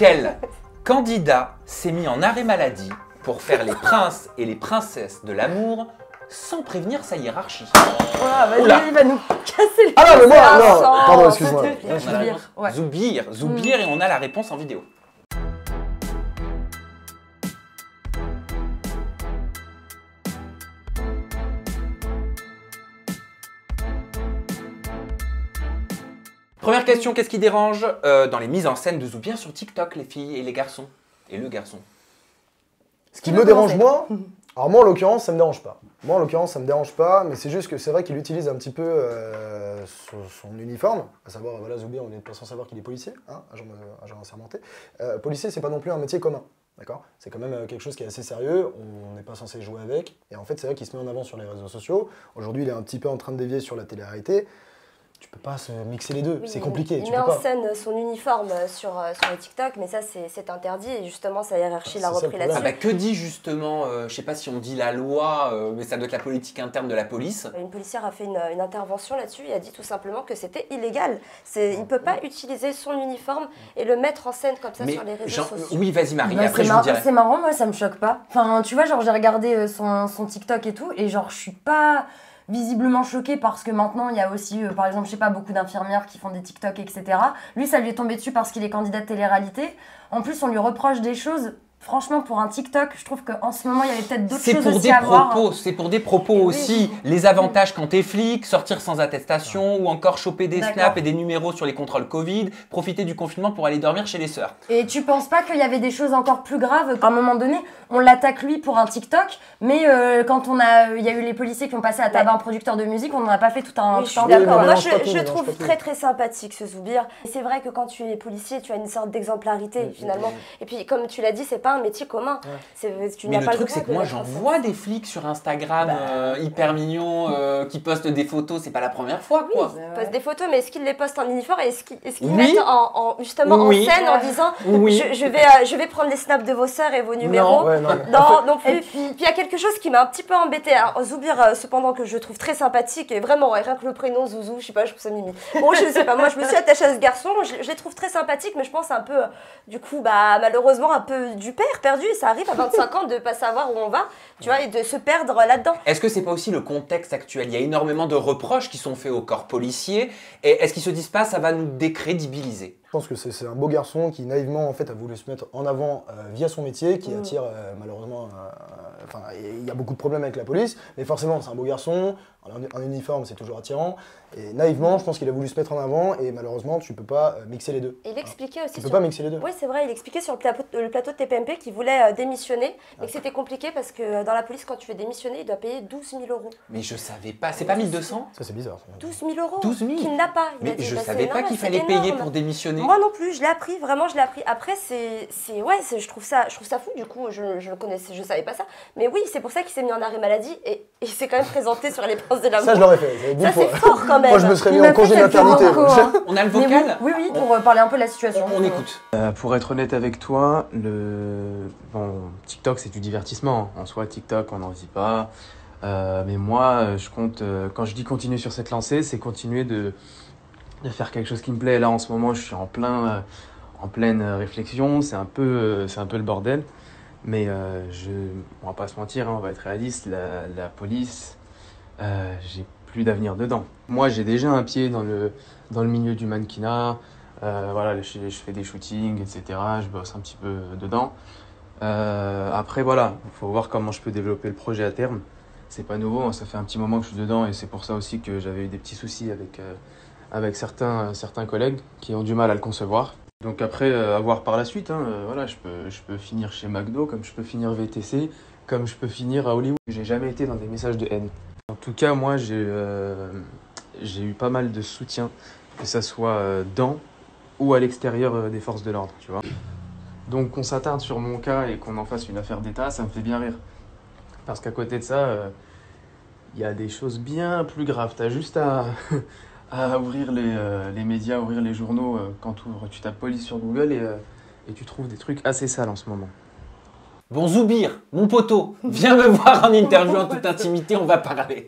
Quel candidat s'est mis en arrêt maladie pour faire les princes et les princesses de l'amour sans prévenir sa hiérarchie? Vas-y, il va nous casser les Ah non, mais moi, non, sang. pardon, excuse-moi. Zoubir, et on a la réponse en vidéo. Première question, qu'est-ce qui dérange dans les mises en scène de Zoubir sur TikTok, les filles et les garçons? Et le garçon? Ce qui me dérange moi, alors moi en l'occurrence ça me dérange pas. Moi en l'occurrence ça me dérange pas, mais c'est juste que c'est vrai qu'il utilise un petit peu son uniforme, à savoir voilà Zoubir, on n'est pas sans savoir qu'il est policier, hein, agent assermenté. Policier c'est pas non plus un métier commun, d'accord? C'est quand même quelque chose qui est assez sérieux, on n'est pas censé jouer avec, et en fait c'est vrai qu'il se met en avant sur les réseaux sociaux. Aujourd'hui il est un petit peu en train de dévier sur la télé-réalité. Tu peux pas se mixer les deux, oui, c'est compliqué. Il met en scène son uniforme sur les TikTok, mais ça c'est interdit et justement sa hiérarchie l'a repris là-dessus. Ah bah que dit justement, je sais pas si on dit la loi, mais ça doit être la politique interne de la police. Une policière a fait une intervention là-dessus et a dit tout simplement que c'était illégal. Il ne peut pas utiliser son uniforme et le mettre en scène comme ça sur les réseaux sociaux. Oui, vas-y Marie, après je vous dirai. C'est marrant, moi ça me choque pas. Enfin, tu vois, genre j'ai regardé son TikTok et tout, et genre je suis pas visiblement choquée parce que maintenant il y a aussi, par exemple, je sais pas, beaucoup d'infirmières qui font des TikTok, etc. Lui, ça lui est tombé dessus parce qu'il est candidat de télé-réalité. En plus, on lui reproche des choses. Franchement, pour un TikTok, je trouve qu'en ce moment, il y avait peut-être d'autres choses aussi à voir. C'est pour des propos aussi. Les avantages quand t'es flic, sortir sans attestation, ou encore choper des snaps et des numéros sur les contrôles Covid, profiter du confinement pour aller dormir chez les sœurs. Et tu penses pas qu'il y avait des choses encore plus graves? À un moment donné, on l'attaque lui pour un TikTok, mais quand il y a eu les policiers qui ont passé à tabac un producteur de musique, on n'en a pas fait tout un... Oui, je suis d'accord. Moi, je le trouve très sympathique, ce Zoubir. C'est vrai que quand tu es policier, tu as une sorte d'exemplarité, finalement. Et puis, comme tu l'as dit, c'est pas un métier commun. Mais le truc, c'est que moi, j'en vois des flics sur Instagram hyper mignons qui postent des photos. C'est pas la première fois, quoi. Oui, ils postent des photos, mais est-ce qu'ils les postent en uniforme et est-ce qu'ils mettent justement en scène en disant je vais prendre les snaps de vos sœurs et vos numéros? Non plus. Puis il y a quelque chose qui m'a un petit peu embêtée. Zoubir, cependant, que je trouve très sympathique, et vraiment, rien que le prénom Zouzou, je sais pas, je trouve ça mimi. Bon, je sais pas, moi je me suis attachée à ce garçon, je les trouve très sympathiques, mais je pense un peu, du coup, malheureusement, un peu du père perdu. Ça arrive à 25 ans de pas savoir où on va, tu vois, et de se perdre là-dedans. Est-ce que c'est pas aussi le contexte actuel? Il y a énormément de reproches qui sont faits au corps policier, et est-ce qu'ils se disent pas ça va nous décrédibiliser? Je pense que c'est un beau garçon qui naïvement en fait a voulu se mettre en avant via son métier, qui attire malheureusement. Enfin, il y a beaucoup de problèmes avec la police, mais forcément c'est un beau garçon. En uniforme c'est toujours attirant. Et naïvement, je pense qu'il a voulu se mettre en avant et malheureusement tu peux pas mixer les deux. Et il expliquait aussi. Tu peux pas mixer les deux. Oui, c'est vrai. Il expliquait sur le plateau de TPMP qu'il voulait démissionner, mais que c'était compliqué parce que dans la police, quand tu veux démissionner, il doit payer 12 000 €. Mais je savais pas. C'est pas 1200? Ça c'est bizarre. 12 000 €. 12 000. Qu'il n'a pas. Mais je savais pas qu'il fallait payer pour démissionner. Moi non plus, je l'ai appris, vraiment je l'ai appris. Après, je trouve ça fou, du coup, je connaissais, je savais pas ça. Mais oui, c'est pour ça qu'il s'est mis en arrêt maladie et il s'est quand même présenté sur les princes de l'amour. Ça, je l'aurais fait. Ça, c'est fort quand même. Moi, je me serais mis en congé maternité. On a le vocal? Oui, pour parler un peu de la situation. On écoute. Pour être honnête avec toi, TikTok, c'est du divertissement. En soi, TikTok, on n'en vit pas. Mais moi, je compte, quand je dis continuer sur cette lancée, c'est continuer de faire quelque chose qui me plaît. Là, en ce moment, je suis en pleine réflexion. C'est un peu le bordel. Mais on va pas se mentir, hein, on va être réaliste. La police, j'ai plus d'avenir dedans. Moi, j'ai déjà un pied dans le milieu du mannequinat. Voilà, je fais des shootings, etc. Je bosse un petit peu dedans. Après, voilà, il faut voir comment je peux développer le projet à terme. C'est pas nouveau, hein, ça fait un petit moment que je suis dedans et c'est pour ça aussi que j'avais eu des petits soucis avec certains collègues qui ont du mal à le concevoir. Donc après, à voir par la suite, hein, voilà, je peux finir chez McDo, comme je peux finir VTC, comme je peux finir à Hollywood. J'ai jamais été dans des messages de haine. En tout cas, moi, j'ai eu pas mal de soutien, que ça soit dans ou à l'extérieur des forces de l'ordre, tu vois. Donc qu'on s'attarde sur mon cas et qu'on en fasse une affaire d'État, ça me fait bien rire. Parce qu'à côté de ça, il y a des choses bien plus graves. T'as juste à ouvrir les médias, ouvrir les journaux quand tu tapes police sur Google et tu trouves des trucs assez sales en ce moment. Bon Zoubir, mon poteau, viens me voir en interview en toute intimité, on va parler.